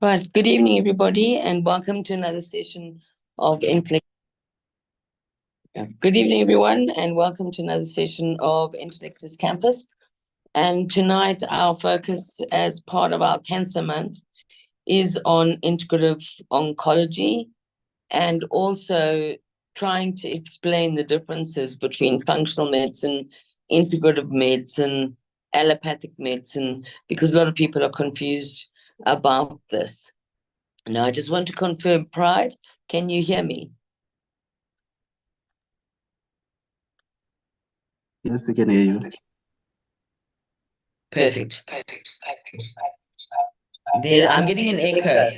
Right. Good evening, everybody, and welcome to another session of Intellect. Good evening, everyone, and welcome to another session of Intellectus Campus. And tonight, our focus as part of our Cancer Month is on integrative oncology and also trying to explain the differences between functional medicine, integrative medicine, allopathic medicine, because a lot of people are confused about this. Now, I just want to confirm, Pride, can you hear me? Yes, we can hear you. Perfect. I'm getting an echo.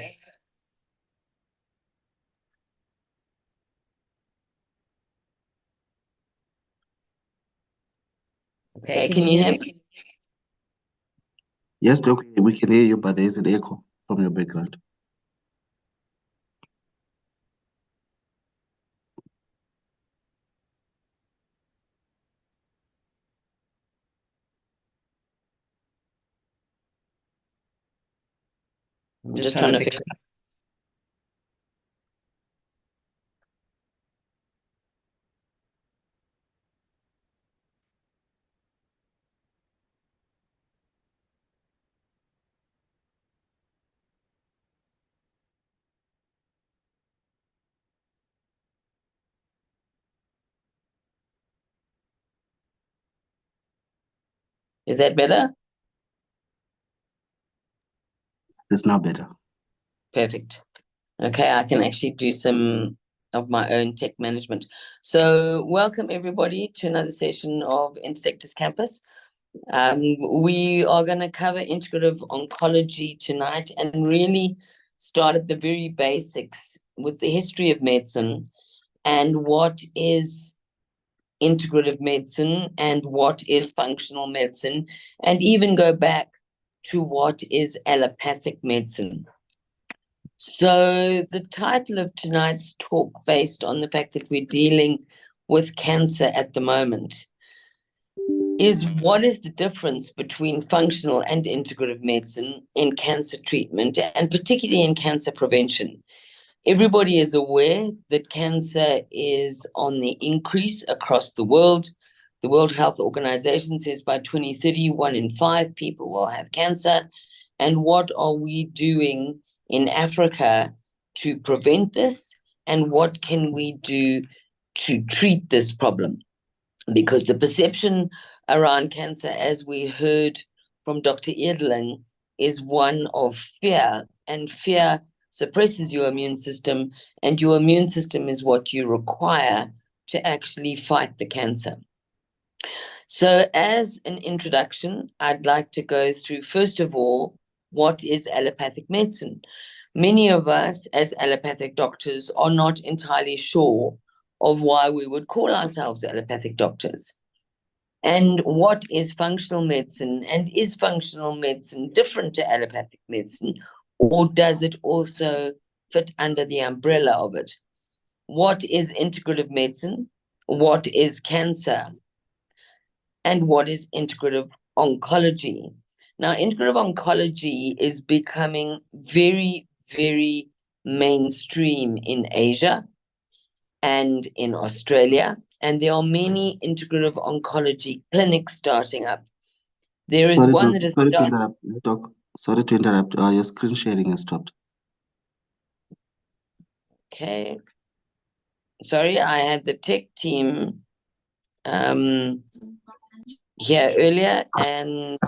Okay, can you hear me? Yes, okay, we can hear you, but there is an echo from your background. I'm just trying to fix it. Is that better? It's now better. Perfect. Okay, I can actually do some of my own tech management. So welcome everybody to another session of Intersectors Campus. We are going to cover integrative oncology tonight and really start at the very basics with the history of medicine and what is integrative medicine and what is functional medicine, and even go back to what is allopathic medicine. So the title of tonight's talk, based on the fact that we're dealing with cancer at the moment, is what is the difference between functional and integrative medicine in cancer treatment, and particularly in cancer prevention. Everybody is aware that cancer is on the increase across the world. The World Health Organization says by 2030, 1 in 5 people will have cancer. And what are we doing in Africa to prevent this? And what can we do to treat this problem? Because the perception around cancer, as we heard from Dr. Edeling, is one of fear, and fear suppresses your immune system, and your immune system is what you require to actually fight the cancer. So as an introduction, I'd like to go through, first of all, what is allopathic medicine? Many of us as allopathic doctors are not entirely sure of why we would call ourselves allopathic doctors. And what is functional medicine? And is functional medicine different to allopathic medicine? Or does it also fit under the umbrella of it? What is integrative medicine? What is cancer? And what is integrative oncology? Now, integrative oncology is becoming very, very mainstream in Asia and in Australia. And there are many integrative oncology clinics starting up. There is one that is sorry to interrupt, Doc. Sorry to interrupt. Your screen sharing has stopped. Okay. Sorry, I had the tech team here earlier, and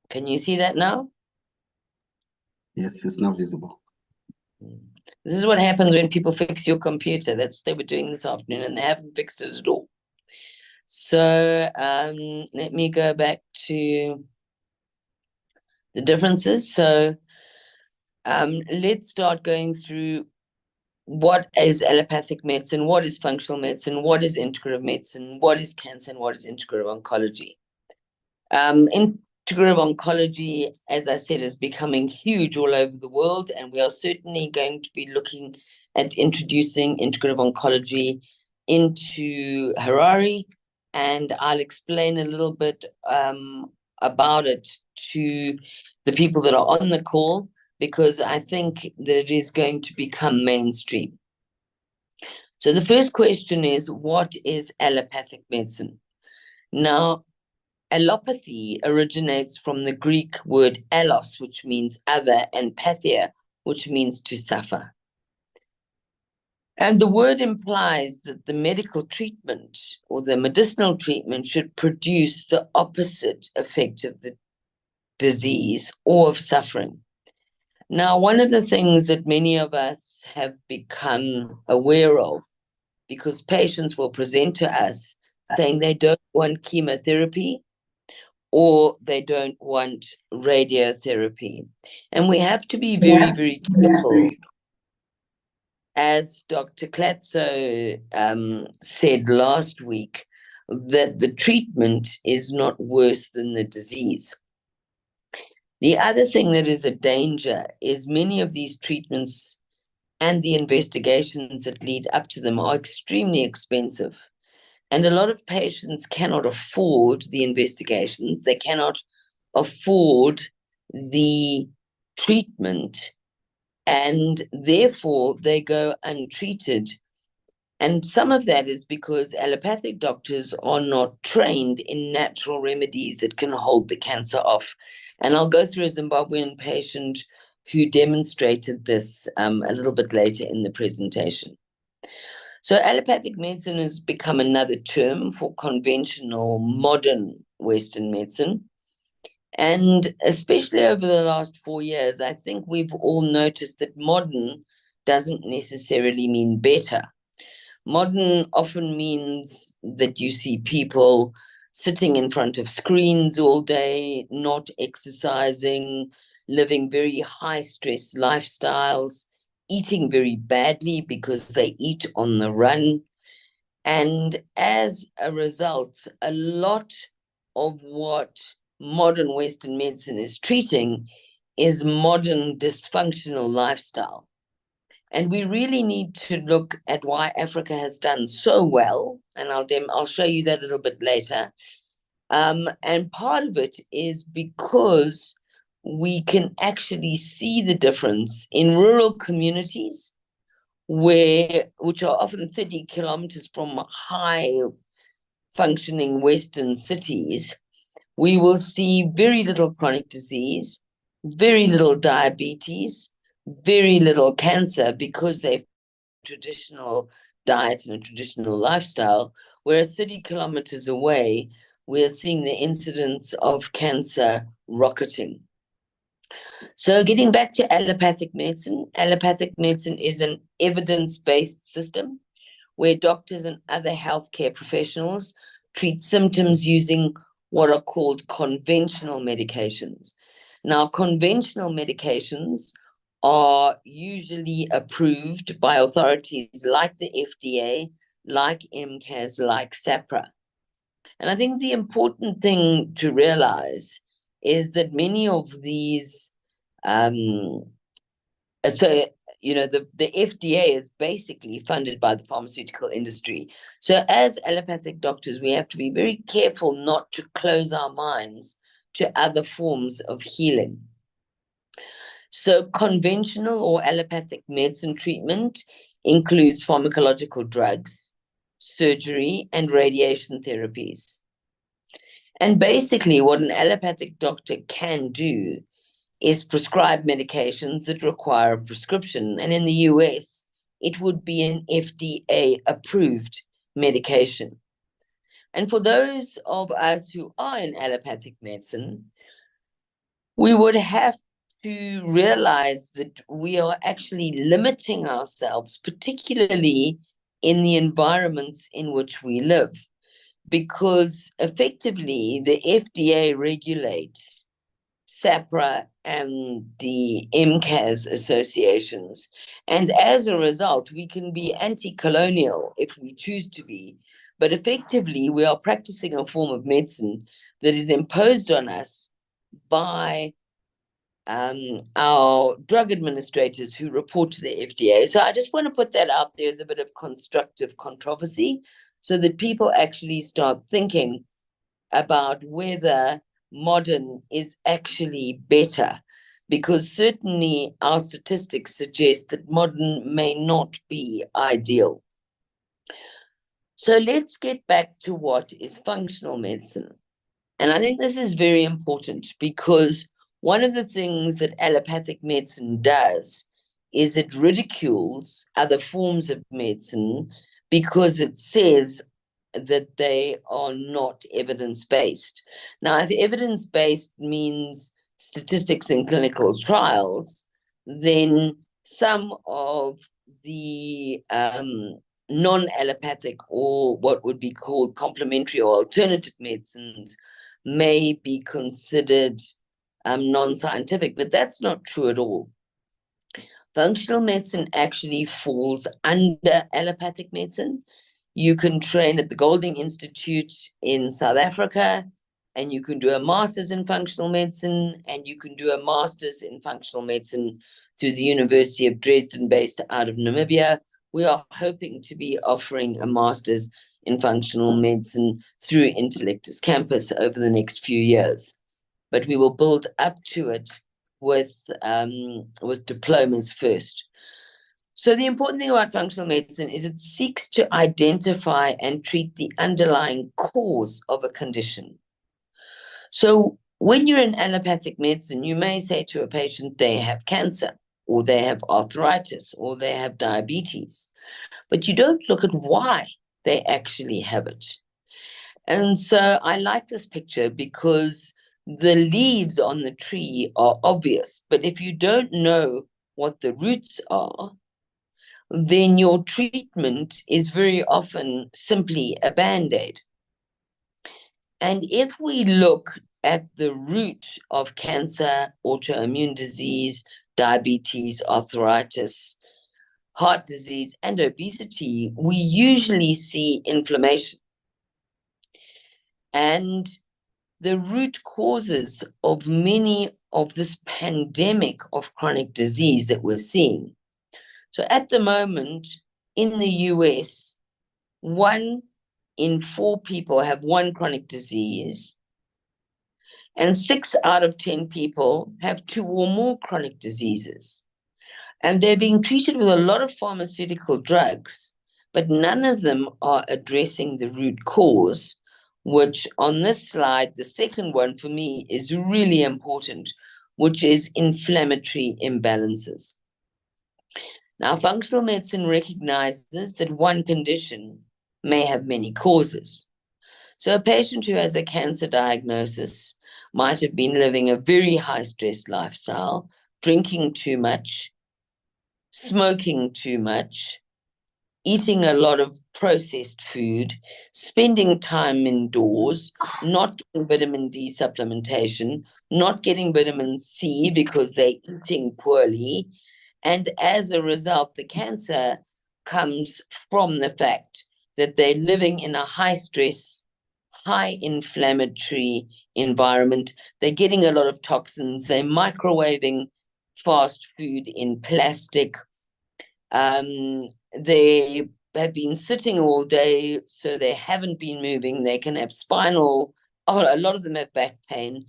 can you see that now? Yes, it's now visible. This is what happens when people fix your computer. That's what they were doing this afternoon, and they haven't fixed it at all. So let me go back to the differences. So let's start going through what is allopathic medicine, what is functional medicine, what is integrative medicine, what is cancer, and what is integrative oncology. Integrative oncology, as I said, is becoming huge all over the world, and we are certainly going to be looking at introducing integrative oncology into Harare, and I'll explain a little bit about it to the people that are on the call, because I think that it is going to become mainstream. So the first question is, what is allopathic medicine? Now, allopathy originates from the Greek word allos, which means other, and pathia, which means to suffer. And the word implies that the medical treatment or the medicinal treatment should produce the opposite effect of the disease or of suffering. Now, one of the things that many of us have become aware of, because patients will present to us saying they don't want chemotherapy or they don't want radiotherapy. And we have to be very, very careful. As Dr. Klatzo said last week, that the treatment is not worse than the disease. The other thing that is a danger is many of these treatments and the investigations that lead up to them are extremely expensive. And a lot of patients cannot afford the investigations. They cannot afford the treatment, and therefore they go untreated. And some of that is because allopathic doctors are not trained in natural remedies that can hold the cancer off. And I'll go through a Zimbabwean patient who demonstrated this a little bit later in the presentation. So allopathic medicine has become another term for conventional modern Western medicine. And especially over the last 4 years, I think we've all noticed that modern doesn't necessarily mean better. Modern often means that you see people sitting in front of screens all day, not exercising, living very high stress lifestyles, eating very badly because they eat on the run. And as a result, a lot of what modern Western medicine is treating is modern dysfunctional lifestyle. And we really need to look at why Africa has done so well, and I'll show you that a little bit later. And part of it is because we can actually see the difference in rural communities, which are often 30 kilometers from high functioning Western cities. We will see very little chronic disease, very little diabetes, very little cancer, because they've traditional diet and a traditional lifestyle, whereas 30 kilometers away, we're seeing the incidence of cancer rocketing. So getting back to allopathic medicine is an evidence-based system where doctors and other healthcare professionals treat symptoms using what are called conventional medications. Now, conventional medications are usually approved by authorities like the FDA, like MCAS, like SAPRA. And I think the important thing to realize is that many of these, the FDA is basically funded by the pharmaceutical industry. So as allopathic doctors, we have to be very careful not to close our minds to other forms of healing. So conventional or allopathic medicine treatment includes pharmacological drugs, surgery, and radiation therapies. And basically what an allopathic doctor can do is prescribe medications that require a prescription. And in the US, it would be an FDA-approved medication. And for those of us who are in allopathic medicine, we would have to realize that we are actually limiting ourselves, particularly in the environments in which we live, because effectively the FDA regulates SAPRA and the MCAS associations. And as a result, we can be anti-colonial if we choose to be, but effectively we are practicing a form of medicine that is imposed on us by our drug administrators who report to the FDA. So I just want to put that out there as a bit of constructive controversy so that people actually start thinking about whether modern is actually better, because certainly our statistics suggest that modern may not be ideal. So let's get back to what is functional medicine. And I think this is very important because one of the things that allopathic medicine does is it ridicules other forms of medicine because it says that they are not evidence-based. Now, if evidence-based means statistics in clinical trials, then some of the non-allopathic or what would be called complementary or alternative medicines may be considered non-scientific, but that's not true at all. Functional medicine actually falls under allopathic medicine. You can train at the Golding Institute in South Africa, and you can do a master's in functional medicine, and you can do a master's in functional medicine through the University of Dresden, based out of Namibia. We are hoping to be offering a master's in functional medicine through Intellectus Campus over the next few years. But we will build up to it with diplomas first. So the important thing about functional medicine is it seeks to identify and treat the underlying cause of a condition. So when you're in allopathic medicine, you may say to a patient they have cancer, or they have arthritis, or they have diabetes, but you don't look at why they actually have it. And so I like this picture because the leaves on the tree are obvious, but if you don't know what the roots are, then your treatment is very often simply a Band-Aid. And if we look at the root of cancer, autoimmune disease, diabetes, arthritis, heart disease, and obesity, we usually see inflammation. And the root causes of many of this pandemic of chronic disease that we're seeing. So at the moment, in the US, 1 in 4 people have one chronic disease, and 6 out of 10 people have 2 or more chronic diseases. And they're being treated with a lot of pharmaceutical drugs, but none of them are addressing the root cause, which on this slide, the second one for me is really important, which is inflammatory imbalances. Now, functional medicine recognizes that one condition may have many causes. So a patient who has a cancer diagnosis might have been living a very high-stress lifestyle, drinking too much, smoking too much, eating a lot of processed food, spending time indoors, not getting vitamin D supplementation, not getting vitamin C because they're eating poorly. And as a result, the cancer comes from the fact that they're living in a high stress, high inflammatory environment. They're getting a lot of toxins. They're microwaving fast food in plastic. They have been sitting all day, so they haven't been moving. They can have a lot of them have back pain.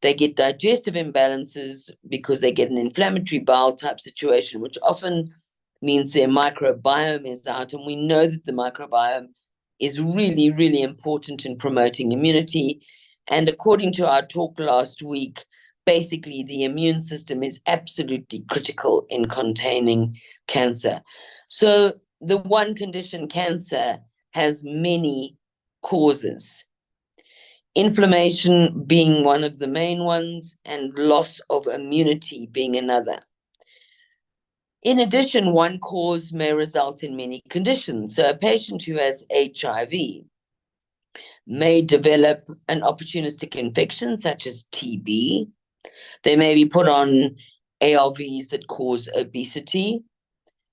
They get digestive imbalances because they get an inflammatory bowel type situation, which often means their microbiome is out. And we know that the microbiome is really, really important in promoting immunity. And according to our talk last week, basically the immune system is absolutely critical in containing cancer. So the one condition, cancer, has many causes. Inflammation being one of the main ones, and loss of immunity being another. In addition, one cause may result in many conditions. So a patient who has HIV may develop an opportunistic infection such as TB. They may be put on ARVs that cause obesity.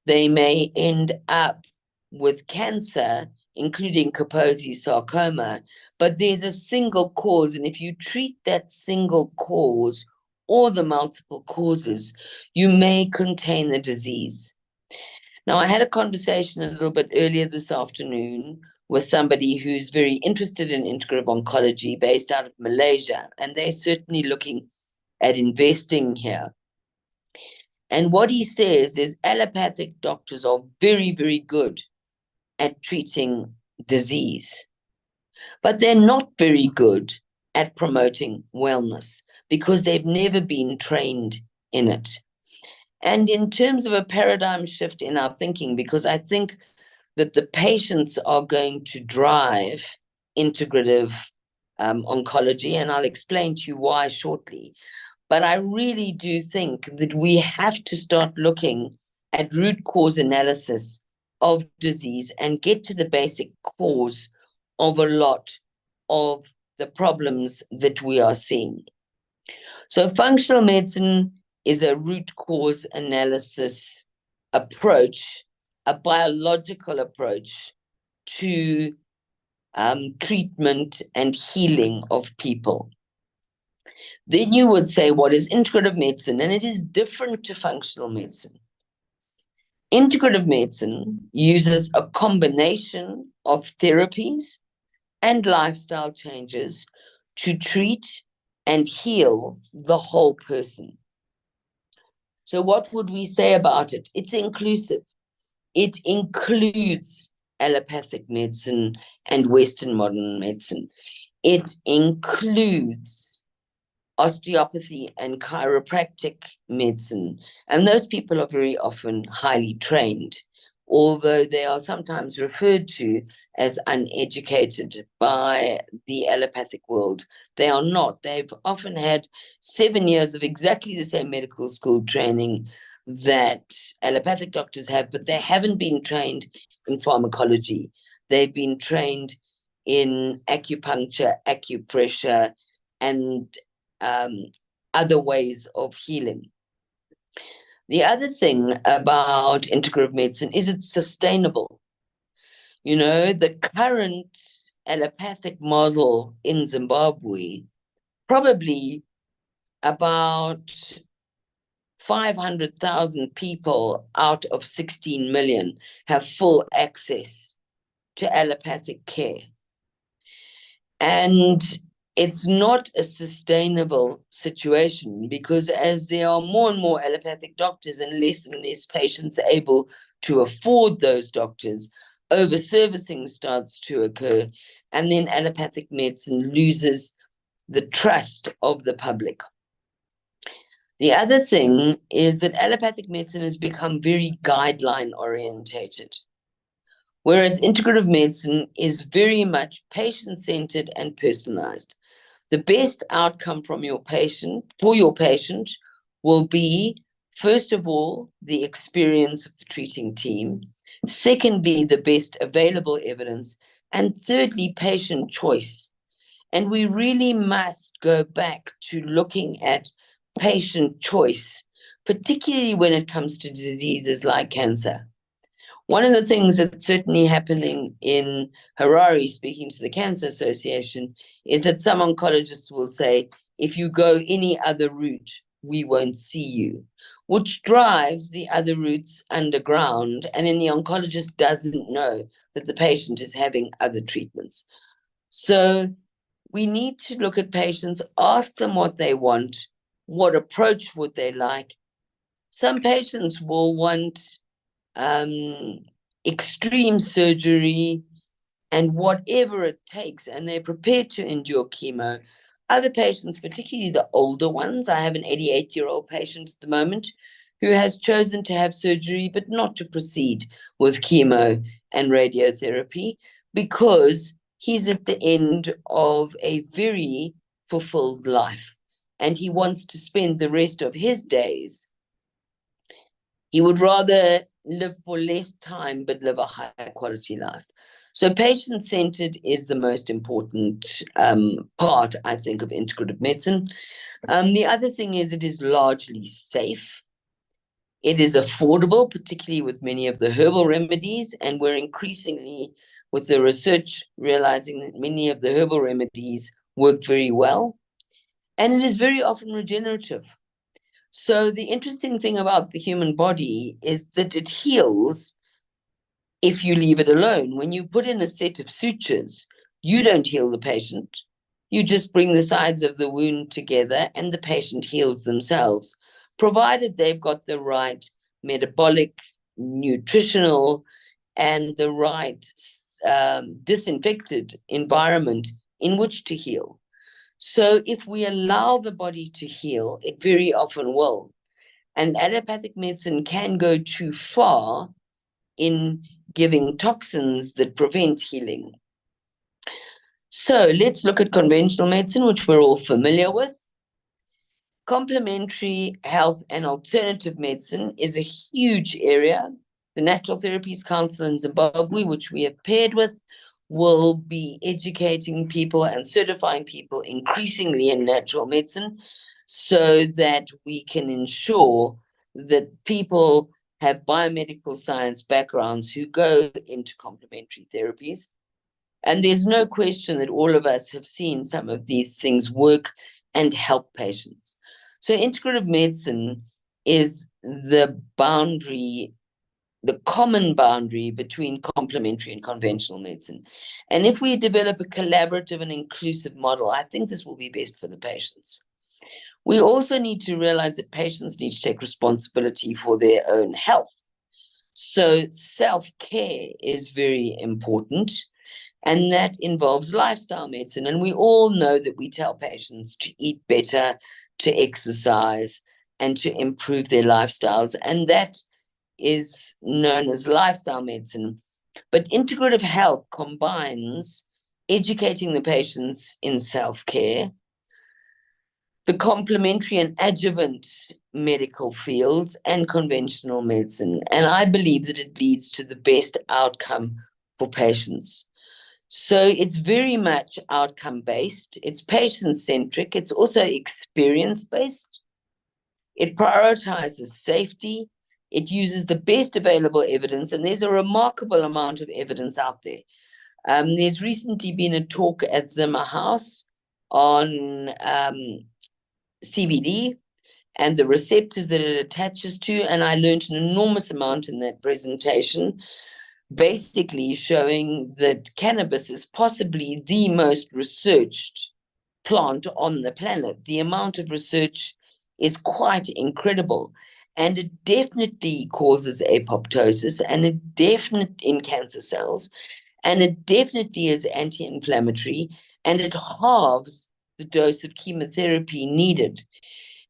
They may end up with cancer, including Kaposi sarcoma, but there's a single cause. And if you treat that single cause, or the multiple causes, you may contain the disease. Now, I had a conversation a little bit earlier this afternoon with somebody who's very interested in integrative oncology based out of Malaysia, and they're certainly looking at investing here. And what he says is allopathic doctors are very, very good at treating disease, but they're not very good at promoting wellness because they've never been trained in it. And in terms of a paradigm shift in our thinking, because I think that the patients are going to drive integrative oncology, and I'll explain to you why shortly. But I really do think that we have to start looking at root cause analysis of disease and get to the basic cause of a lot of the problems that we are seeing. So functional medicine is a root cause analysis approach, a biological approach to treatment and healing of people. Then you would say, what is integrative medicine? And it is different to functional medicine. Integrative medicine uses a combination of therapies and lifestyle changes to treat and heal the whole person. So what would we say about it? It's inclusive. It includes allopathic medicine and Western modern medicine. It includes osteopathy and chiropractic medicine. And those people are very often highly trained, although they are sometimes referred to as uneducated by the allopathic world. They are not. They've often had 7 years of exactly the same medical school training that allopathic doctors have, but they haven't been trained in pharmacology. They've been trained in acupuncture, acupressure, and other ways of healing. The other thing about integrative medicine is it's sustainable. You know, the current allopathic model in Zimbabwe, probably about 500,000 people out of 16 million have full access to allopathic care. And it's not a sustainable situation because as there are more and more allopathic doctors and less patients able to afford those doctors, over-servicing starts to occur, and then allopathic medicine loses the trust of the public. The other thing is that allopathic medicine has become very guideline-orientated, whereas integrative medicine is very much patient-centered and personalized. The best outcome from your patient, for your patient, will be, first of all, the experience of the treating team. Secondly, the best available evidence. And thirdly, patient choice. And we really must go back to looking at patient choice, particularly when it comes to diseases like cancer. One of the things that's certainly happening in Harare, speaking to the Cancer Association, is that some oncologists will say, if you go any other route, we won't see you, which drives the other routes underground. And then the oncologist doesn't know that the patient is having other treatments. So we need to look at patients, ask them what they want, what approach would they like. Some patients will want extreme surgery and whatever it takes, and they're prepared to endure chemo. Other patients, particularly the older ones, I have an 88-year-old patient at the moment who has chosen to have surgery but not to proceed with chemo and radiotherapy because he's at the end of a very fulfilled life and he wants to spend the rest of his days. He would rather live for less time but live a higher quality life. So patient-centered is the most important part, I think, of integrative medicine. The other thing is it is largely safe. It is affordable, particularly with many of the herbal remedies, and we're increasingly, with the research, realizing that many of the herbal remedies work very well. And it is very often regenerative. So the interesting thing about the human body is that it heals if you leave it alone. When you put in a set of sutures, you don't heal the patient. You just bring the sides of the wound together and the patient heals themselves, provided they've got the right metabolic, nutritional, and the right disinfected environment in which to heal. So if we allow the body to heal, it very often will. And allopathic medicine can go too far in giving toxins that prevent healing. So let's look at conventional medicine, which we're all familiar with. Complementary health and alternative medicine is a huge area. The Natural Therapies Council in Zimbabwe, which we have paired with, will be educating people and certifying people increasingly in natural medicine so that we can ensure that people have biomedical science backgrounds who go into complementary therapies. And there's no question that all of us have seen some of these things work and help patients. So integrative medicine is the boundary, the common boundary between complementary and conventional medicine. And if we develop a collaborative and inclusive model, I think this will be best for the patients. We also need to realize that patients need to take responsibility for their own health. So self-care is very important, and that involves lifestyle medicine. And we all know that we tell patients to eat better, to exercise, and to improve their lifestyles. And that is known as lifestyle medicine. But integrative health combines educating the patients in self-care, the complementary and adjuvant medical fields, and conventional medicine. And I believe that it leads to the best outcome for patients. So it's very much outcome-based. It's patient-centric. It's also experience-based. It prioritizes safety. It uses the best available evidence, and there's a remarkable amount of evidence out there. There's recently been a talk at Zimmer House on CBD and the receptors that it attaches to, and I learned an enormous amount in that presentation, basically showing that cannabis is possibly the most researched plant on the planet. The amount of research is quite incredible, and it definitely causes apoptosis, and it definitely in cancer cells, and it definitely is anti-inflammatory, and it halves the dose of chemotherapy needed.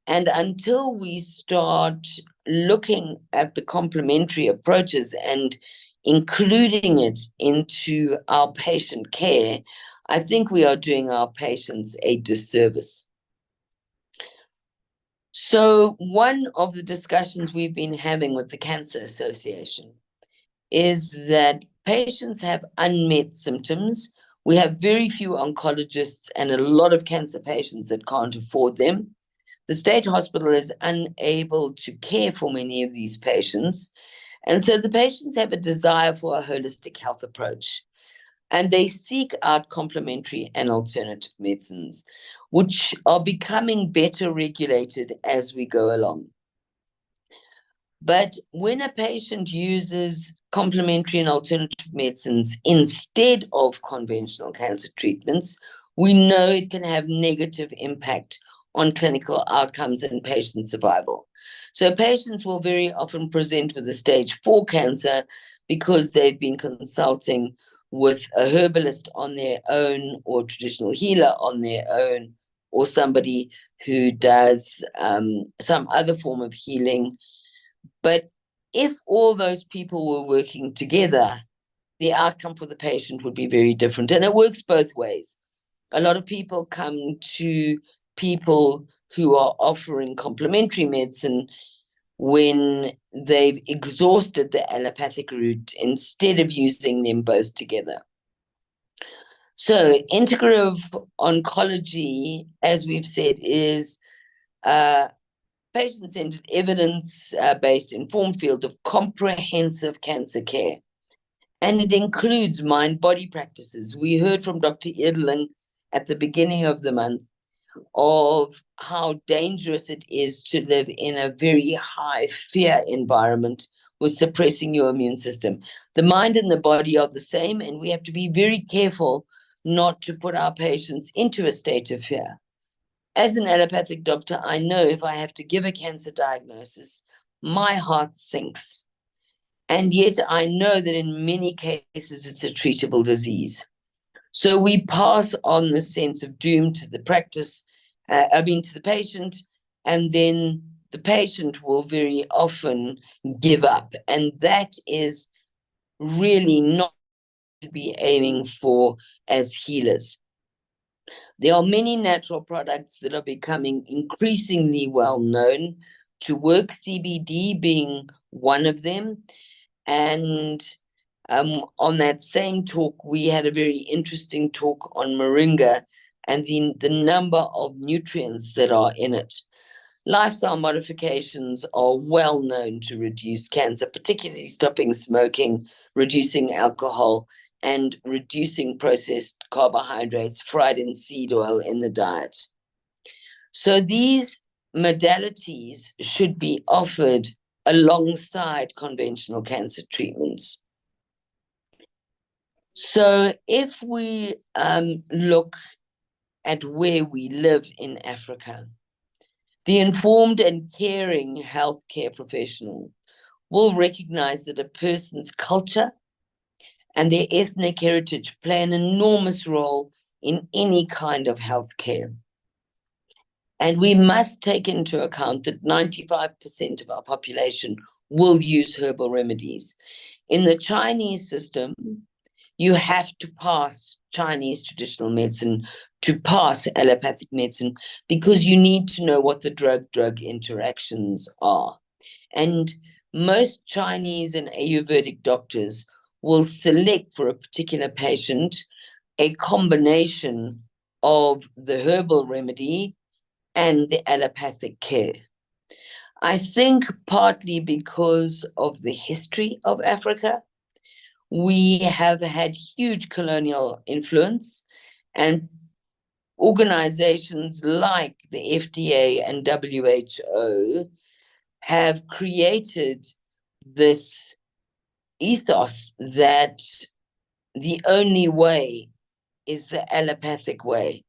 And until we start looking at the complementary approaches and including it into our patient care, I think we are doing our patients a disservice. So one of the discussions we've been having with the Cancer Association is that patients have unmet symptoms. We have very few oncologists and a lot of cancer patients that can't afford them. The state hospital is unable to care for many of these patients. And so the patients have a desire for a holistic health approach. And they seek out complementary and alternative medicines, which are becoming better regulated as we go along. But when a patient uses complementary and alternative medicines instead of conventional cancer treatments, we know it can have negative impact on clinical outcomes and patient survival. So patients will very often present with a stage 4 cancer because they've been consulting with a herbalist on their own, or a traditional healer on their own, or somebody who does some other form of healing. But if all those people were working together, the outcome for the patient would be very different. And it works both ways. A lot of people come to people who are offering complementary medicine when they've exhausted the allopathic route instead of using them both together. So integrative oncology, as we've said, is patient-centered, evidence-based, informed field of comprehensive cancer care. And it includes mind-body practices. We heard from Dr. Edeling at the beginning of the month of how dangerous it is to live in a very high fear environment with suppressing your immune system. The mind and the body are the same, and we have to be very careful not to put our patients into a state of fear. As an allopathic doctor, I know if I have to give a cancer diagnosis, my heart sinks. And yet I know that in many cases it's a treatable disease. So we pass on the sense of doom to the practice, to the patient, and then the patient will very often give up. And that is really not to be aiming for as healers. There are many natural products that are becoming increasingly well known to work, CBD being one of them. And on that same talk, we had a very interesting talk on moringa and the number of nutrients that are in it. Lifestyle modifications are well known to reduce cancer, particularly stopping smoking, reducing alcohol, and reducing processed carbohydrates, fried in seed oil in the diet. So these modalities should be offered alongside conventional cancer treatments. So if we look at where we live in Africa, the informed and caring healthcare professional will recognize that a person's culture and their ethnic heritage play an enormous role in any kind of healthcare. And we must take into account that 95% of our population will use herbal remedies. In the Chinese system, you have to pass Chinese traditional medicine to pass allopathic medicine because you need to know what the drug-drug interactions are. And most Chinese and Ayurvedic doctors will select for a particular patient a combination of the herbal remedy and the allopathic care. I think partly because of the history of Africa, we have had huge colonial influence, and organizations like the FDA and WHO have created this ethos that the only way is the allopathic way.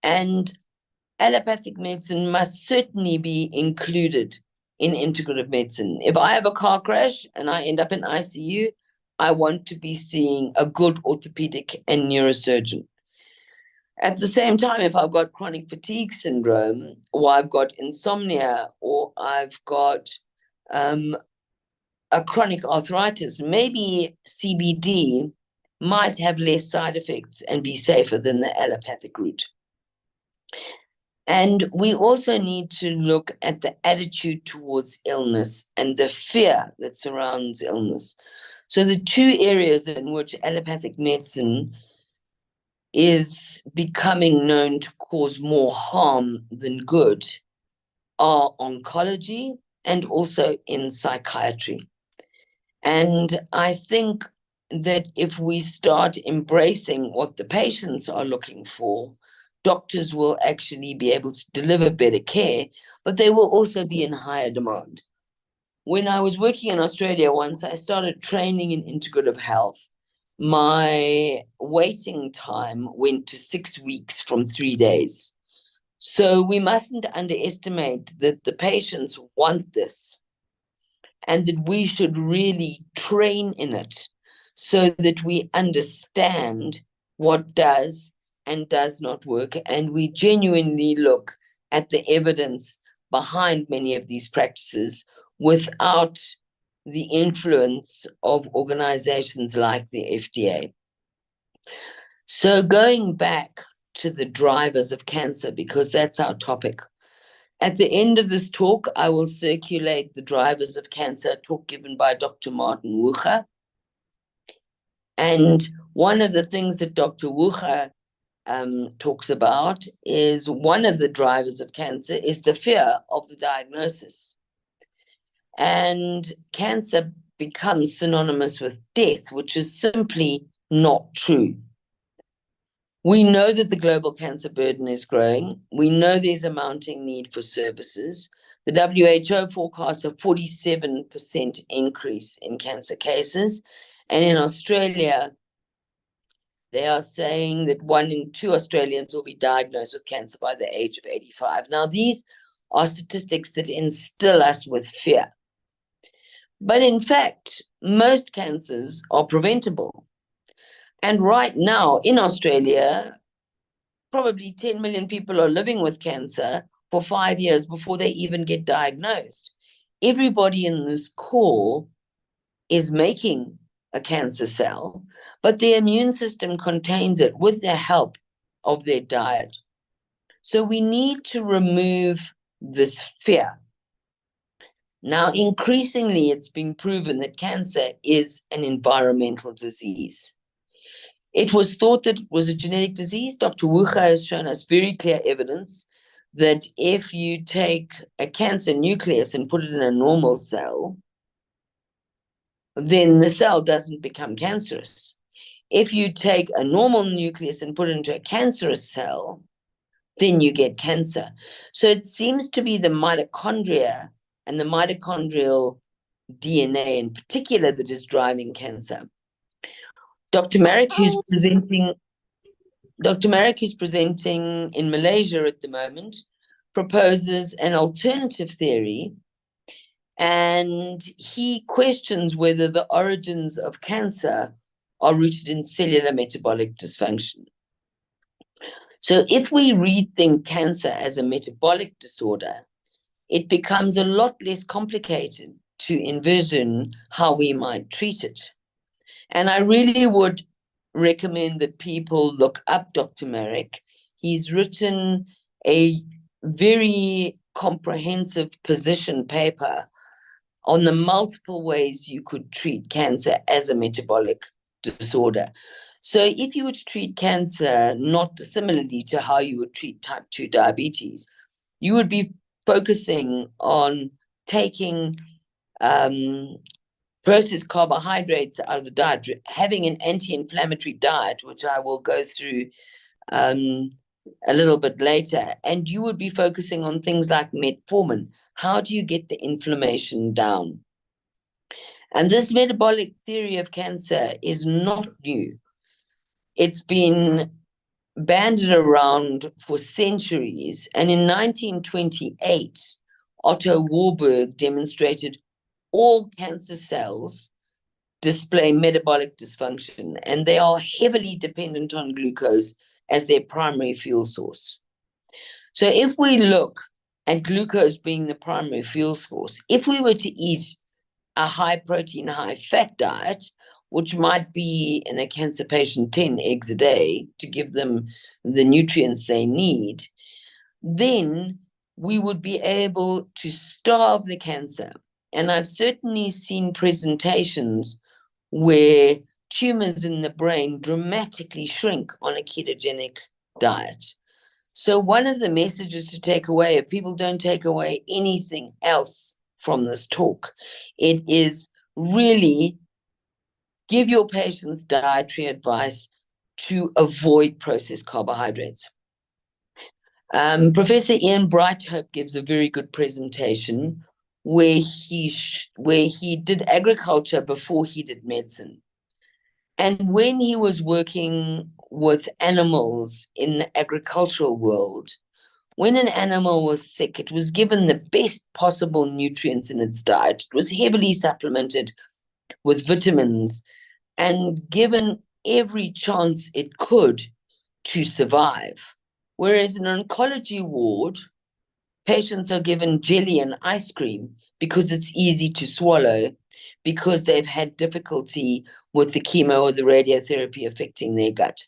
And allopathic medicine must certainly be included in integrative medicine. If I have a car crash and I end up in ICU, I want to be seeing a good orthopedic and neurosurgeon. At the same time, if I've got chronic fatigue syndrome, or I've got insomnia, or I've got a chronic arthritis, maybe CBD might have less side effects and be safer than the allopathic route. And we also need to look at the attitude towards illness and the fear that surrounds illness. So the two areas in which allopathic medicine is becoming known to cause more harm than good are oncology and also in psychiatry. And I think that if we start embracing what the patients are looking for, doctors will actually be able to deliver better care, but they will also be in higher demand. When I was working in Australia once, I started training in integrative health. My waiting time went to 6 weeks from 3 days. So we mustn't underestimate that the patients want this and that we should really train in it so that we understand what does and does not work, and we genuinely look at the evidence behind many of these practices without the influence of organizations like the FDA. So going back to the drivers of cancer, because that's our topic. At the end of this talk, I will circulate the drivers of cancer, a talk given by Dr. Martin Wucher. And one of the things that Dr. Wucher talks about is one of the drivers of cancer is the fear of the diagnosis. And cancer becomes synonymous with death, which is simply not true. We know that the global cancer burden is growing. We know there's a mounting need for services. The WHO forecasts a 47% increase in cancer cases. And in Australia, they are saying that 1 in 2 Australians will be diagnosed with cancer by the age of 85. Now, these are statistics that instill us with fear. But in fact, most cancers are preventable. And right now in Australia, probably 10 million people are living with cancer for 5 years before they even get diagnosed. Everybody in this call is making a cancer cell, but the immune system contains it with the help of their diet. So we need to remove this fear. Now, increasingly, it's been proven that cancer is an environmental disease. It was thought that it was a genetic disease. Dr. Wucha has shown us very clear evidence that if you take a cancer nucleus and put it in a normal cell, then the cell doesn't become cancerous. If you take a normal nucleus and put it into a cancerous cell, then you get cancer. So it seems to be the mitochondria and the mitochondrial DNA in particular that is driving cancer. Dr. Marek, who's presenting in Malaysia at the moment, proposes an alternative theory, and he questions whether the origins of cancer are rooted in cellular metabolic dysfunction. So if we rethink cancer as a metabolic disorder, it becomes a lot less complicated to envision how we might treat it. And I really would recommend that people look up Dr. Marek. He's written a very comprehensive position paper on the multiple ways you could treat cancer as a metabolic disorder. So if you were to treat cancer not dissimilarly to how you would treat type 2 diabetes, you would be focusing on taking processed carbohydrates out of the diet, having an anti-inflammatory diet, which I will go through a little bit later, and you would be focusing on things like metformin. How do you get the inflammation down? And this metabolic theory of cancer is not new. It's been banded around for centuries. And in 1928, Otto Warburg demonstrated all cancer cells display metabolic dysfunction, and they are heavily dependent on glucose as their primary fuel source. So if we look at glucose being the primary fuel source, if we were to eat a high protein, high fat diet, which might be in a cancer patient 10 eggs a day to give them the nutrients they need, then we would be able to starve the cancer. And I've certainly seen presentations where tumors in the brain dramatically shrink on a ketogenic diet. So one of the messages to take away, if people don't take away anything else from this talk, it is really give your patients dietary advice to avoid processed carbohydrates. Professor Ian Brighthope gives a very good presentation where he did agriculture before he did medicine. And when he was working with animals in the agricultural world, when an animal was sick, it was given the best possible nutrients in its diet. It was heavily supplemented with vitamins and given every chance it could to survive. Whereas in an oncology ward, patients are given jelly and ice cream because it's easy to swallow, because they've had difficulty with the chemo or the radiotherapy affecting their gut.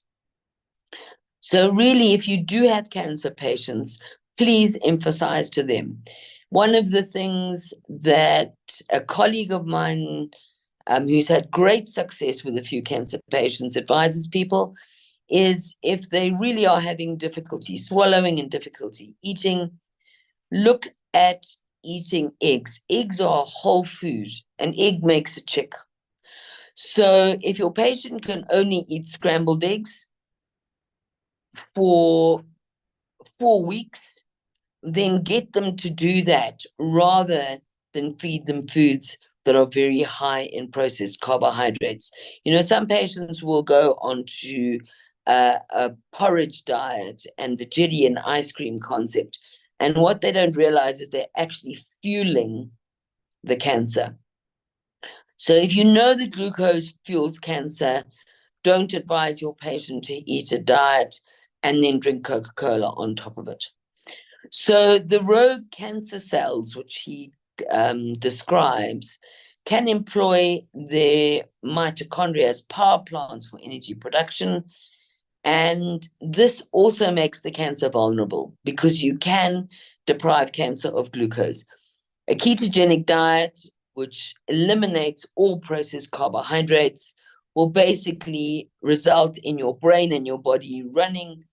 So really, if you do have cancer patients, please emphasize to them. One of the things that a colleague of mine who's had great success with a few cancer patients advises people is if they really are having difficulty swallowing and difficulty eating, look at eating eggs. Eggs are a whole food. An egg makes a chick. So if your patient can only eat scrambled eggs, for 4 weeks, then get them to do that rather than feed them foods that are very high in processed carbohydrates. Some patients will go on to a porridge diet and the jelly and ice cream concept. And what they don't realize is they're actually fueling the cancer. So if you know that glucose fuels cancer, don't advise your patient to eat a diet and then drink Coca-Cola on top of it. So the rogue cancer cells, which he describes, can employ their mitochondria as power plants for energy production. And this also makes the cancer vulnerable because you can deprive cancer of glucose. A ketogenic diet, which eliminates all processed carbohydrates, will basically result in your brain and your body running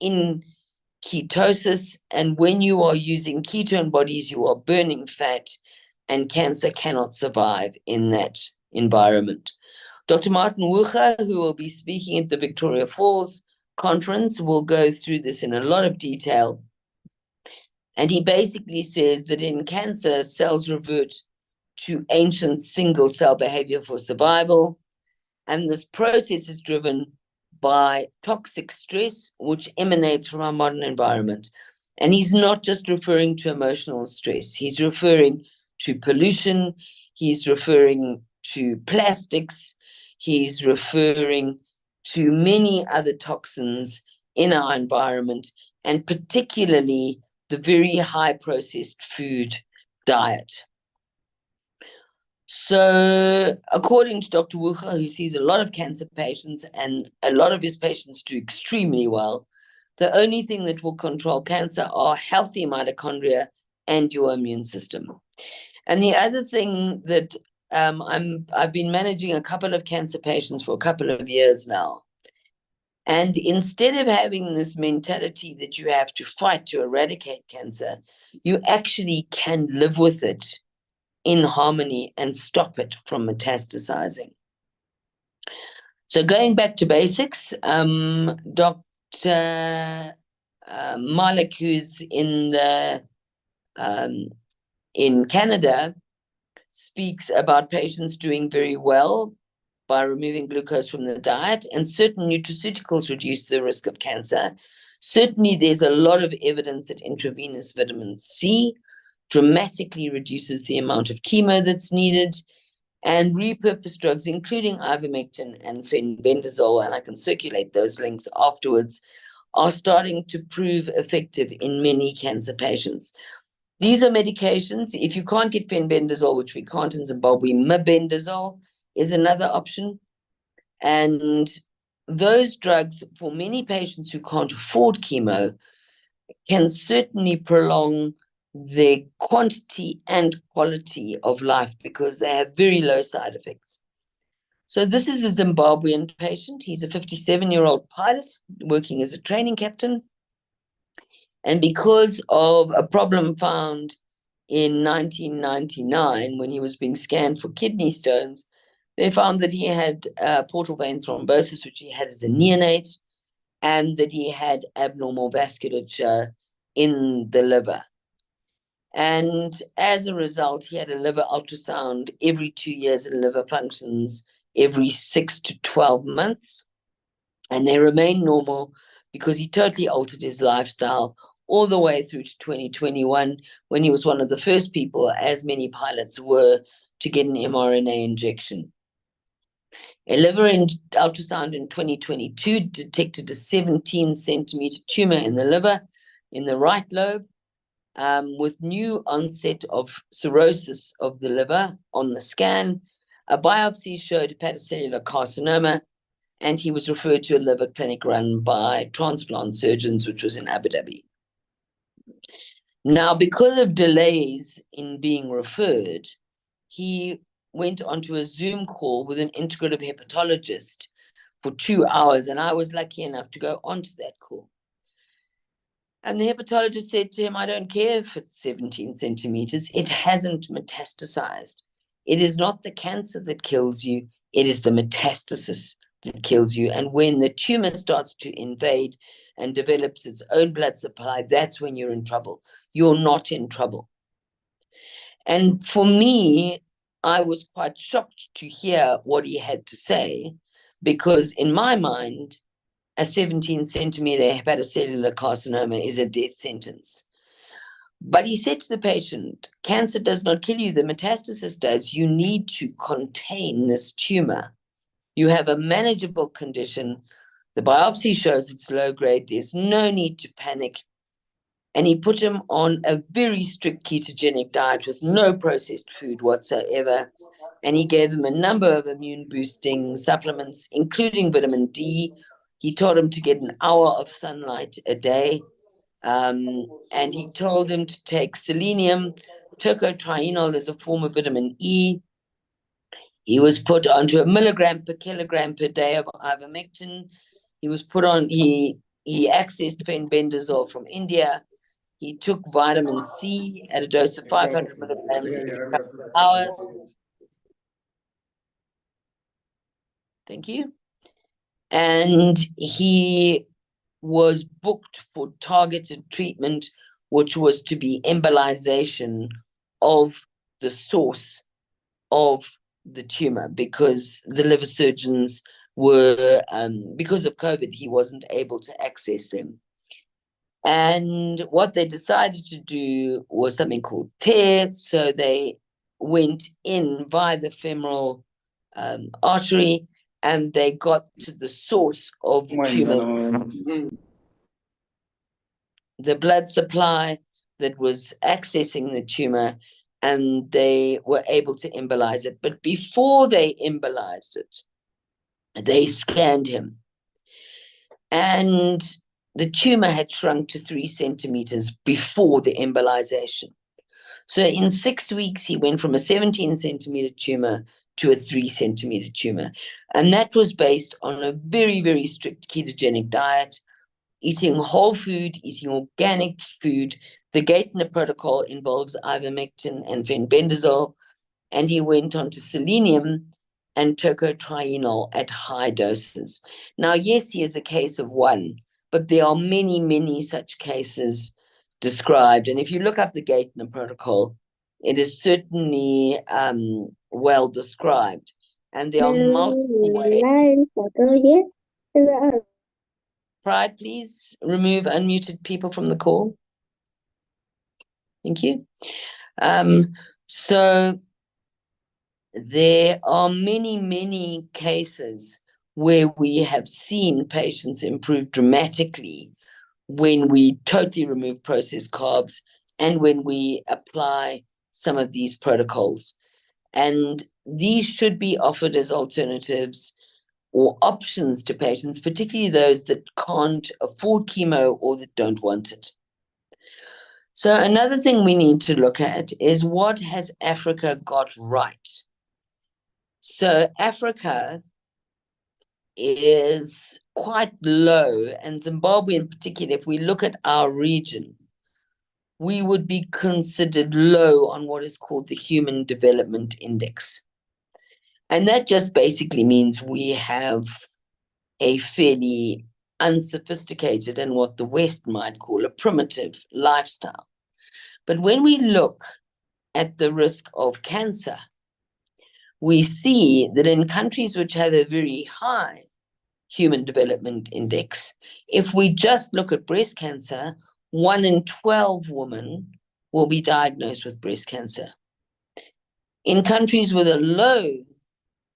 in ketosis. And when you are using ketone bodies, you are burning fat, and cancer cannot survive in that environment. Dr. Martin Wucher, who will be speaking at the Victoria Falls conference, will go through this in a lot of detail. And he basically says that in cancer, cells revert to ancient single-cell behavior for survival. And this process is driven by toxic stress, which emanates from our modern environment. And he's not just referring to emotional stress. He's referring to pollution. He's referring to plastics. He's referring to many other toxins in our environment, and particularly the very high processed food diet. So according to Dr. Wucher, who sees a lot of cancer patients, and a lot of his patients do extremely well, the only thing that will control cancer are healthy mitochondria and your immune system. And the other thing that I've been managing a couple of cancer patients for a couple of years now. And instead of having this mentality that you have to fight to eradicate cancer, you actually can live with it in harmony and stop it from metastasizing. So going back to basics, Dr. Malik, who's in Canada, speaks about patients doing very well by removing glucose from the diet, and certain nutraceuticals reduce the risk of cancer. Certainly, there's a lot of evidence that intravenous vitamin C dramatically reduces the amount of chemo that's needed, and repurposed drugs, including ivermectin and fenbendazole, and I can circulate those links afterwards, are starting to prove effective in many cancer patients. These are medications. If you can't get fenbendazole, which we can't in Zimbabwe, mebendazole is another option. And those drugs, for many patients who can't afford chemo, can certainly prolong their quantity and quality of life because they have very low side effects. So this is a Zimbabwean patient. He's a 57-year-old pilot working as a training captain. And because of a problem found in 1999, when he was being scanned for kidney stones, they found that he had portal vein thrombosis, which he had as a neonate, and that he had abnormal vasculature in the liver. And as a result, he had a liver ultrasound every 2 years and liver functions every 6 to 12 months. And they remain normal because he totally altered his lifestyle all the way through to 2021, when he was one of the first people, as many pilots were, to get an mRNA injection. A liver ultrasound in 2022 detected a 17-centimeter tumor in the liver, in the right lobe, with new onset of cirrhosis of the liver on the scan. A biopsy showed hepatocellular carcinoma, and he was referred to a liver clinic run by transplant surgeons, which was in Abu Dhabi. Now, because of delays in being referred, he went onto a Zoom call with an integrative hepatologist for 2 hours, and I was lucky enough to go onto that call. And the hepatologist said to him, I don't care if it's 17 centimeters, it hasn't metastasized. It is not the cancer that kills you, it is the metastasis that kills you. And when the tumor starts to invade and develops its own blood supply, that's when you're in trouble. You're not in trouble. And for me, I was quite shocked to hear what he had to say, because in my mind, a 17-centimeter hepatocellular carcinoma is a death sentence. But he said to the patient, cancer does not kill you, the metastasis does. You need to contain this tumor. You have a manageable condition. The biopsy shows it's low grade. There's no need to panic. And he put him on a very strict ketogenic diet with no processed food whatsoever. And he gave him a number of immune boosting supplements, including vitamin D. He told him to get an hour of sunlight a day. And he told him to take selenium. Tocotrienol is a form of vitamin E. He was put onto a milligram per kilogram per day of ivermectin. He was put on, he accessed fenbendazole from India. He took vitamin C at a dose of 500 milligrams every couple of hours. Thank you. And he was booked for targeted treatment, which was to be embolization of the source of the tumor, because the liver surgeons were, because of COVID, he wasn't able to access them. And what they decided to do was something called tear. So they went in via the femoral artery, and they got to the source of the tumor, the blood supply that was accessing the tumor, and they were able to embolize it. But before they embolized it, they scanned him. And the tumor had shrunk to 3 centimeters before the embolization. So in 6 weeks, he went from a 17-centimeter tumor to a 3-centimeter tumor. And that was based on a very, very strict ketogenic diet, eating whole food, eating organic food. The Gaitner protocol involves ivermectin and fenbendazole, and he went on to selenium and tocotrienol at high doses. Now, yes, he is a case of one, but there are many, many such cases described. And if you look up the Gaitner protocol, it is certainly well described. And there are multiple ways. Pride, please remove unmuted people from the call. Thank you. So there are many, many cases where we have seen patients improve dramatically when we totally remove processed carbs and when we apply some of these protocols. And these should be offered as alternatives or options to patients, particularly those that can't afford chemo or that don't want it. So another thing we need to look at is, what has Africa got right? So Africa is quite low, and Zimbabwe in particular, if we look at our region, we would be considered low on what is called the Human Development Index. And that just basically means we have a fairly unsophisticated and what the West might call a primitive lifestyle. But when we look at the risk of cancer, we see that in countries which have a very high Human Development Index, if we just look at breast cancer, 1 in 12 women will be diagnosed with breast cancer. In countries with a low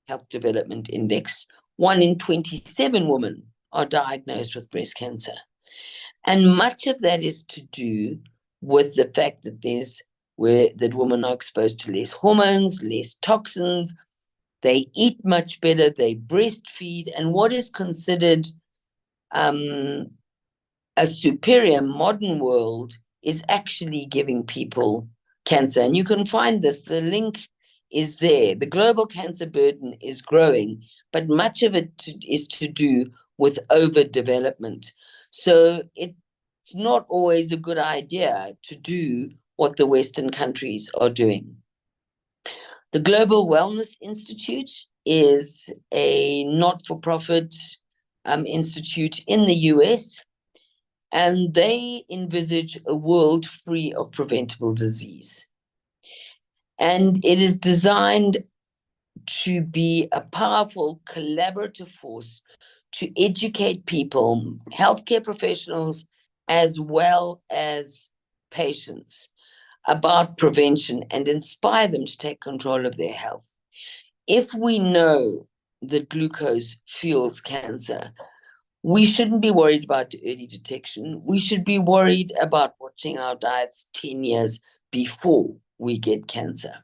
Health Development Index, 1 in 27 women are diagnosed with breast cancer. And much of that is to do with the fact that that women are exposed to less hormones, less toxins, they eat much better, they breastfeed, and what is considered a superior modern world is actually giving people cancer. And you can find this, the link is there. The global cancer burden is growing, but much of it is to do with overdevelopment. So it's not always a good idea to do what the Western countries are doing. The Global Wellness Institute is a not-for-profit institute in the US, and they envisage a world free of preventable disease. And it is designed to be a powerful collaborative force to educate people, healthcare professionals, as well as patients, about prevention and inspire them to take control of their health. If we know that glucose fuels cancer, we shouldn't be worried about early detection. We should be worried about watching our diets 10 years before we get cancer.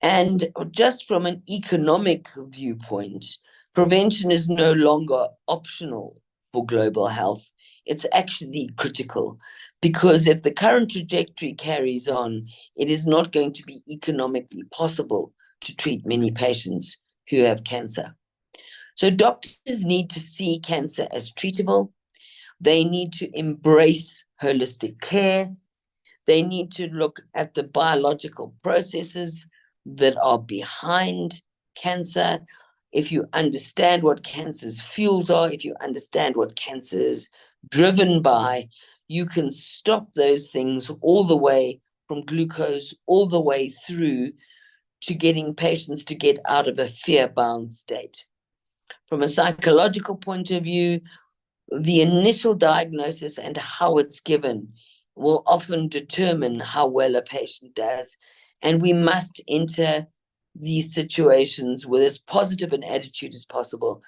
And just from an economic viewpoint, prevention is no longer optional for global health. It's actually critical, because if the current trajectory carries on, it is not going to be economically possible to treat many patients who have cancer. So doctors need to see cancer as treatable. They need to embrace holistic care. They need to look at the biological processes that are behind cancer. If you understand what cancer's fuels are, if you understand what cancer is driven by, you can stop those things all the way from glucose, all the way through to getting patients to get out of a fear-bound state. From a psychological point of view, the initial diagnosis and how it's given will often determine how well a patient does. And we must enter these situations with as positive an attitude as possible.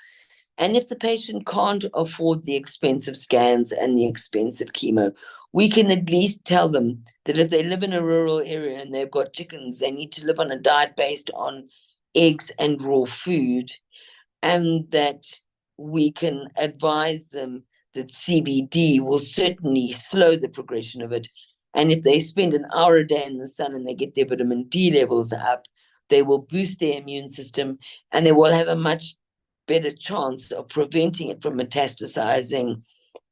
And if the patient can't afford the expensive scans and the expensive chemo, we can at least tell them that if they live in a rural area and they've got chickens, they need to live on a diet based on eggs and raw food, and that we can advise them that CBD will certainly slow the progression of it. And if they spend an hour a day in the sun and they get their vitamin D levels up, they will boost their immune system and they will have a much better chance of preventing it from metastasizing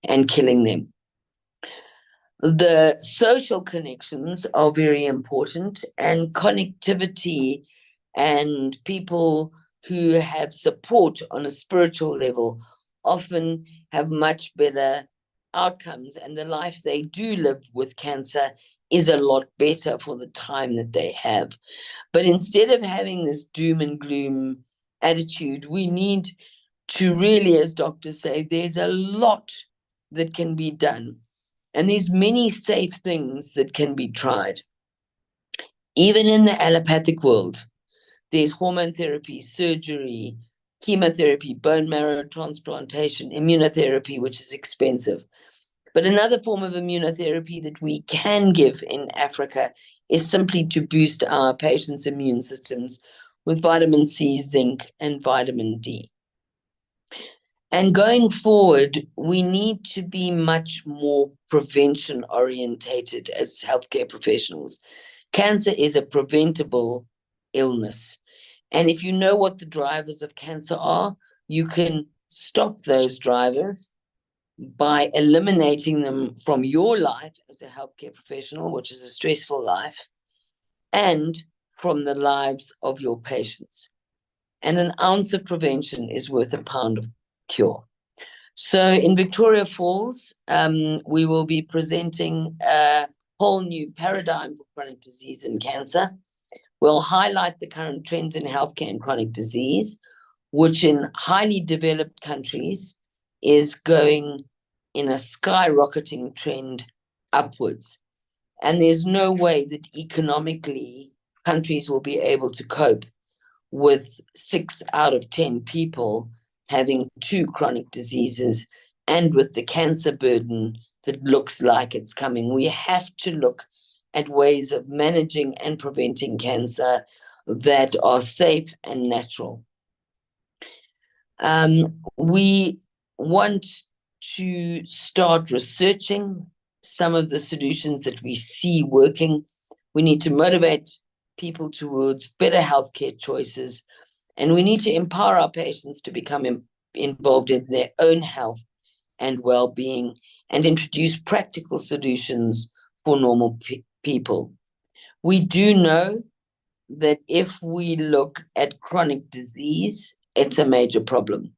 and killing them. The social connections are very important, and connectivity and people who have support on a spiritual level often have much better outcomes, and the life they do live with cancer is a lot better for the time that they have. But instead of having this doom and gloom attitude, we need to really, as doctors say, there's a lot that can be done. And there's many safe things that can be tried. Even in the allopathic world, there's hormone therapy, surgery, chemotherapy, bone marrow transplantation, immunotherapy, which is expensive. But another form of immunotherapy that we can give in Africa is simply to boost our patients' immune systems with vitamin C, zinc, and vitamin D. And going forward, we need to be much more prevention orientated as healthcare professionals. Cancer is a preventable illness. And if you know what the drivers of cancer are, you can stop those drivers by eliminating them from your life as a healthcare professional, which is a stressful life, and from the lives of your patients. And an ounce of prevention is worth a pound of cure. So in Victoria Falls, we will be presenting a whole new paradigm for chronic disease and cancer. We'll highlight the current trends in healthcare and chronic disease, which in highly developed countries is going in a skyrocketing trend upwards. And there's no way that economically countries will be able to cope with 6 out of 10 people having 2 chronic diseases, and with the cancer burden that looks like it's coming. We have to look at ways of managing and preventing cancer that are safe and natural. We want to start researching some of the solutions that we see working. We need to motivate people towards better healthcare choices, and we need to empower our patients to become involved in their own health and well-being, and introduce practical solutions for normal people. We do know that if we look at chronic disease, it's a major problem.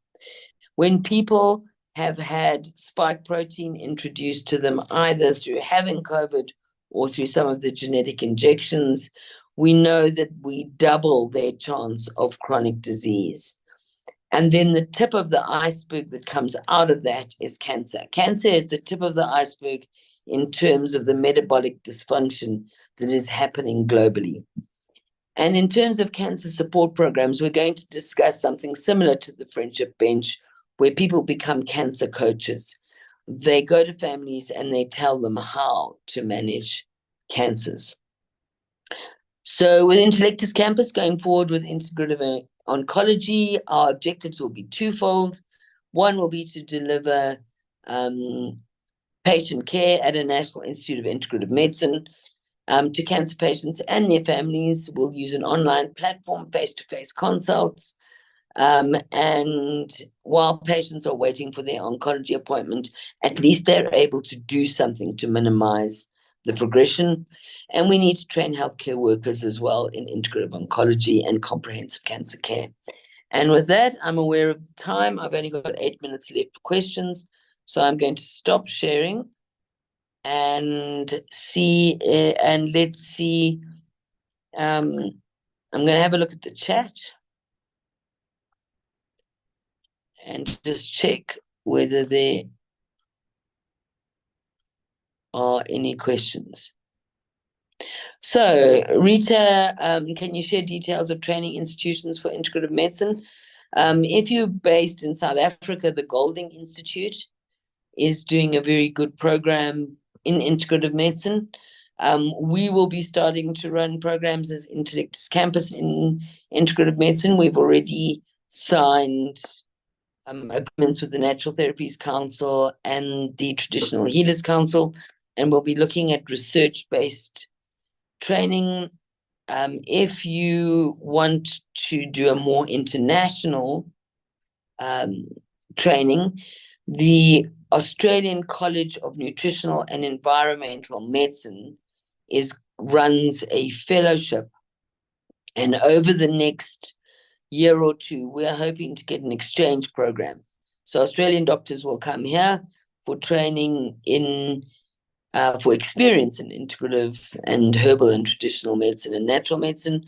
When people have had spike protein introduced to them either through having COVID or through some of the genetic injections, we know that we double their chance of chronic disease. And then the tip of the iceberg that comes out of that is cancer. Cancer is the tip of the iceberg in terms of the metabolic dysfunction that is happening globally. And in terms of cancer support programs, we're going to discuss something similar to the Friendship Bench, where people become cancer coaches. They go to families and they tell them how to manage cancers. So with Intellectus Campus going forward with integrative oncology, our objectives will be twofold. One will be to deliver patient care at a National Institute of Integrative Medicine to cancer patients and their families. We'll use an online platform, face-to-face consults. And while patients are waiting for their oncology appointment, at least they're able to do something to minimize the progression. And we need to train healthcare workers as well in integrative oncology and comprehensive cancer care. And with that, I'm aware of the time. I've only got 8 minutes left for questions. So I'm going to stop sharing and see, and let's see. I'm going to have a look at the chat and just check whether there are any questions. So, Rita, can you share details of training institutions for integrative medicine? If you're based in South Africa, the Golding Institute is doing a very good program in integrative medicine. We will be starting to run programs as Intellectus Campus in integrative medicine. We've already signed agreements with the Natural Therapies Council and the Traditional Healers Council, and we'll be looking at research-based training. If you want to do a more international training, the Australian College of Nutritional and Environmental Medicine runs a fellowship, and over the next year or two, we're hoping to get an exchange program. So Australian doctors will come here for training for experience in integrative and herbal and traditional medicine and natural medicine.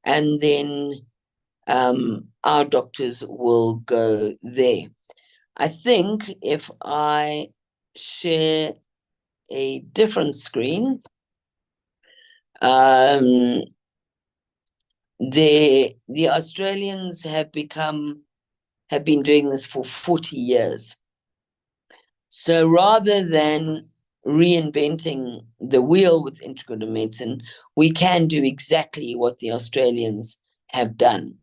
And then our doctors will go there. I think if I share a different screen, the Australians have been doing this for 40 years. So rather than reinventing the wheel with integrative medicine, we can do exactly what the Australians have done.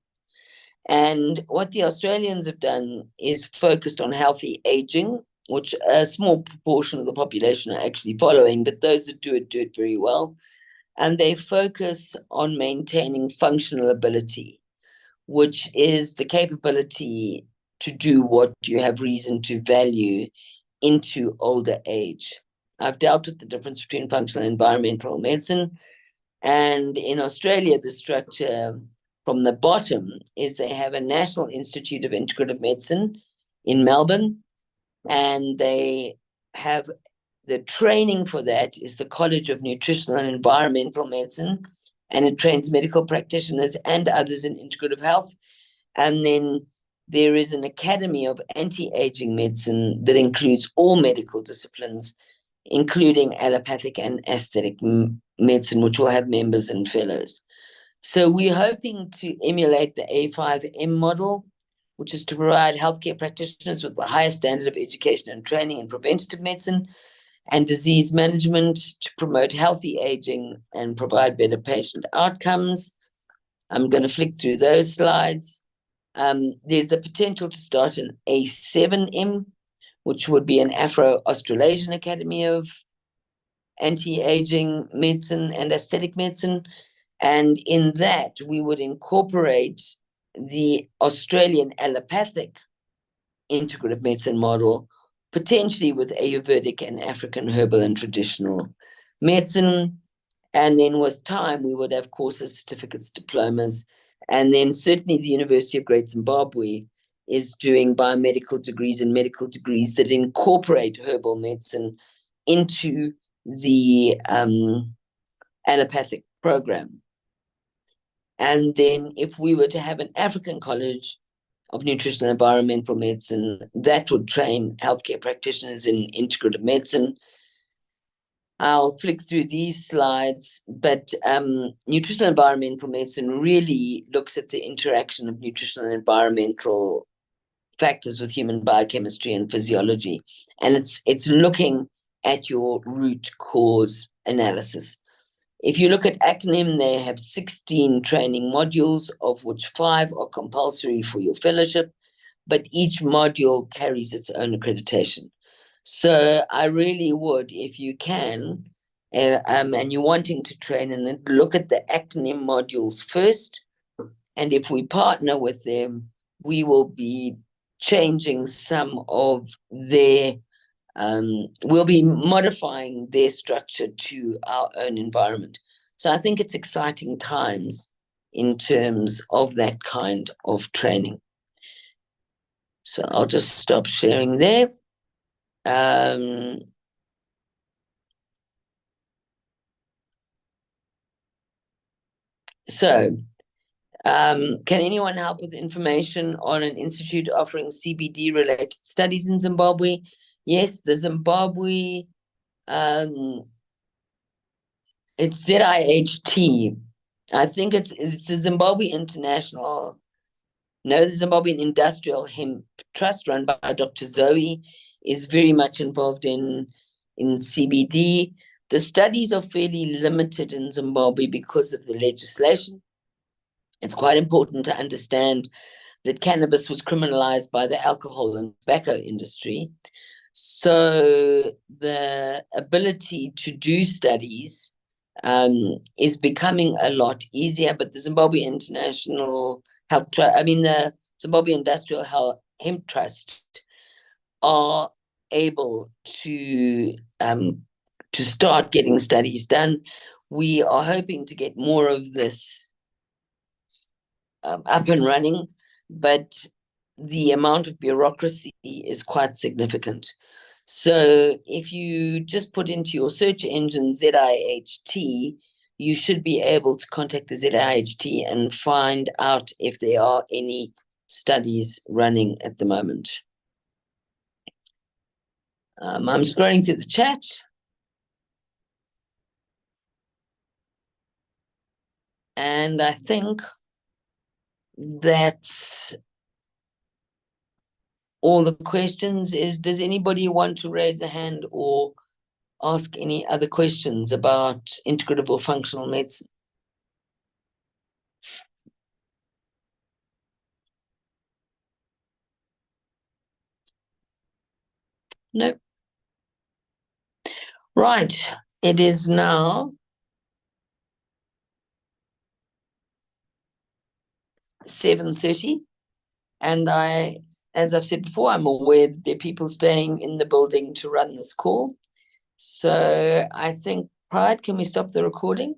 And what the Australians have done is focused on healthy aging, which a small proportion of the population are actually following, but those that do it very well. And they focus on maintaining functional ability, which is the capability to do what you have reason to value into older age. I've dealt with the difference between functional and environmental medicine. And in Australia, the structure from the bottom is they have a National Institute of Integrative Medicine in Melbourne, and they have the training for that is the College of Nutritional and Environmental Medicine, and it trains medical practitioners and others in integrative health. And then there is an Academy of Anti-Aging Medicine that includes all medical disciplines, including allopathic and aesthetic medicine, which will have members and fellows. So we're hoping to emulate the A5M model, which is to provide healthcare practitioners with the highest standard of education and training in preventative medicine and disease management to promote healthy aging and provide better patient outcomes. I'm going to flick through those slides. There's the potential to start an A7M, which would be an Afro-Australasian Academy of Anti-Aging Medicine and Aesthetic Medicine. And in that, we would incorporate the Australian allopathic integrative medicine model, potentially with Ayurvedic and African herbal and traditional medicine. And then with time, we would have courses, certificates, diplomas. And then certainly the University of Great Zimbabwe is doing biomedical degrees and medical degrees that incorporate herbal medicine into the allopathic program. And then if we were to have an African College of Nutritional and Environmental Medicine, that would train healthcare practitioners in integrative medicine. I'll flick through these slides, but nutritional and environmental medicine really looks at the interaction of nutritional and environmental factors with human biochemistry and physiology. And it's looking at your root cause analysis. If you look at ACNIM, they have 16 training modules, of which 5 are compulsory for your fellowship, but each module carries its own accreditation. So I really would, if you can, and you're wanting to train, and look at the ACNIM modules first. And if we partner with them, we will be changing some of their, we'll be modifying their structure to our own environment. So I think it's exciting times in terms of that kind of training. So I'll just stop sharing there. Can anyone help with information on an institute offering CBD related studies in Zimbabwe? Yes, the Zimbabwe, it's ZIHT. I think it's the Zimbabwe International, no, the Zimbabwean Industrial Hemp Trust, run by Dr. Zoe, is very much involved in CBD. The studies are fairly limited in Zimbabwe because of the legislation. It's quite important to understand that cannabis was criminalized by the alcohol and tobacco industry. So the ability to do studies is becoming a lot easier, but the Zimbabwe International Health Trust, the Zimbabwe Industrial Hemp Trust are able to start getting studies done. We are hoping to get more of this up and running, but the amount of bureaucracy is quite significant. So if you just put into your search engine ZIHT, you should be able to contact the ZIHT and find out if there are any studies running at the moment. I'm scrolling through the chat. And I think that's all the questions. Does anybody want to raise a hand or ask any other questions about integrative or functional medicine? No. Right. It is now 7:30, and as I've said before, I'm aware that there are people staying in the building to run this call. So I think, Pride, can we stop the recording?